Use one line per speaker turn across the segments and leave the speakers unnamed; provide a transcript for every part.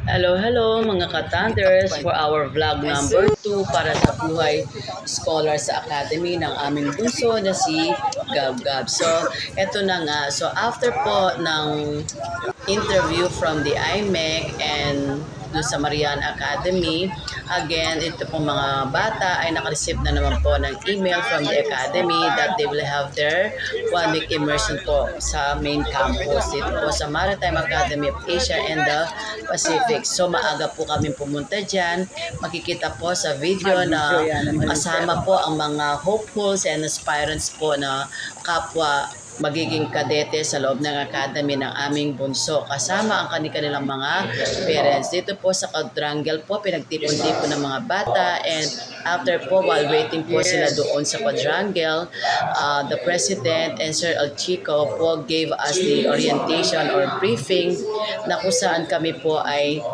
Hello, hello mga ka-Thunders for our vlog number 2 para sa Buhay Scholar sa Academy ng aming bunso na si Gab Gab. So, eto na nga. So, after po ng interview from the IMEC and doon sa Mariana Academy. Again, ito pong mga bata ay nakareceive na naman po ng email from the Academy that they will have their 1 week immersion po sa main campus dito po sa Maritime Academy of Asia and the Pacific. So maaga po kami pumunta dyan. Makikita po sa video na kasama po ang mga hopefuls and aspirants po na kapwa magiging kadete sa loob ng academy ng aming bunso. Kasama ang kanilang mga parents. Dito po sa quadrangle po, pinagtipon-tipon ng mga bata, and after po, while waiting po sila doon sa quadrangle, the President and Sir El Chico po gave us the orientation or briefing na kung saan kami po ay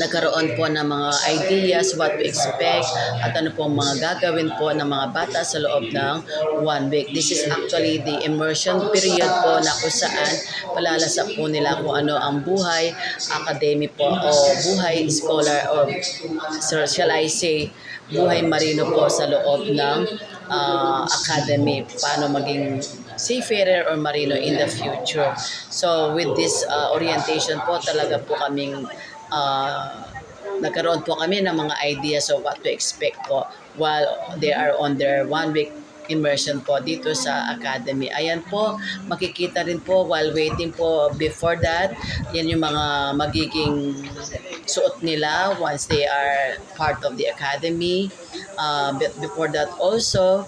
nagkaroon po ng mga ideas what to expect at ano po mga gagawin po ng mga bata sa loob ng 1 week. This is actually the immersion period po na kung saan palalasa po nila kung ano ang buhay academy po o buhay scholar or shall I say buhay marino po sa loob ng academy. Paano maging seafarer or marino in the future. So with this orientation po talaga po kaming nagkaroon po kami ng mga ideas of what to expect po while they are on their 1 week immersion po dito sa academy. Ayan po, makikita rin po while waiting po before that, yan yung mga magiging suot nila once they are part of the academy. But before that also,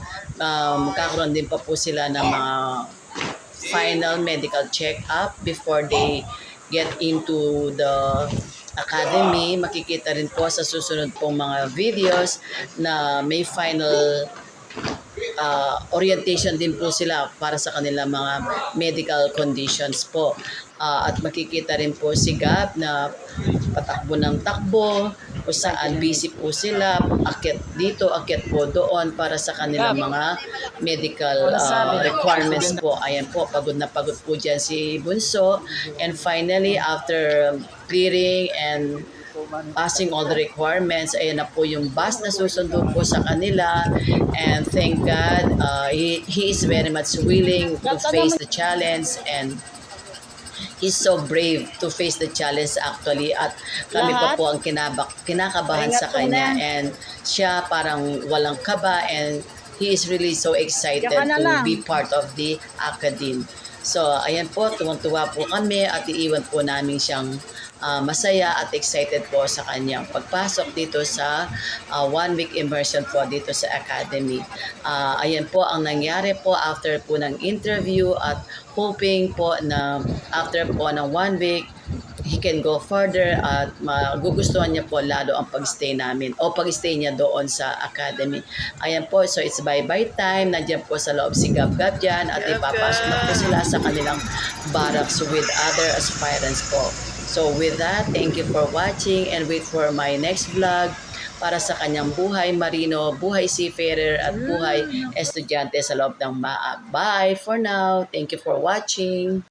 magkakaroon din pa po sila ng mga final medical check-up before they get into the academy. Makikita rin po sa susunod pong mga videos na may final orientation din po sila para sa kanilang mga medical conditions po. At makikita rin po si Gab na patakbo ng takbo, kung saan busy po sila, akyat dito, akyat po doon para sa kanilang mga medical requirements po. Ayan po, pagod na pagod po dyan si Bunso. And finally, after clearing and passing all the requirements, ayan na po yung bus na susundo po sa kanila, and thank God he is very much willing to face the challenge, and he's so brave to face the challenge actually, at kami pa po ang kinakabahan sa kanya, and siya parang walang kaba, and he is really so excited to be part of the academy. So, ayan po, tuwang-tuwa po kami at iiwan po namin siyang masaya at excited po sa kanyang pagpasok dito sa 1 week immersion po dito sa academy. Ayan po ang nangyari po after po ng interview, at hoping po na after po ng 1 week, he can go further at magugustuhan niya po lalo ang pag-stay namin o pag-stay niya doon sa academy. Ayan po, so it's bye-bye time. Nandiyan po sa loob si Gab Gab dyan at ipapasok na po sila sa kanilang barracks with other aspirants po. So with that, thank you for watching and wait for my next vlog para sa kanyang buhay marino, buhay seafarer at buhay estudyante sa loob ng MAA. Bye for now. Thank you for watching.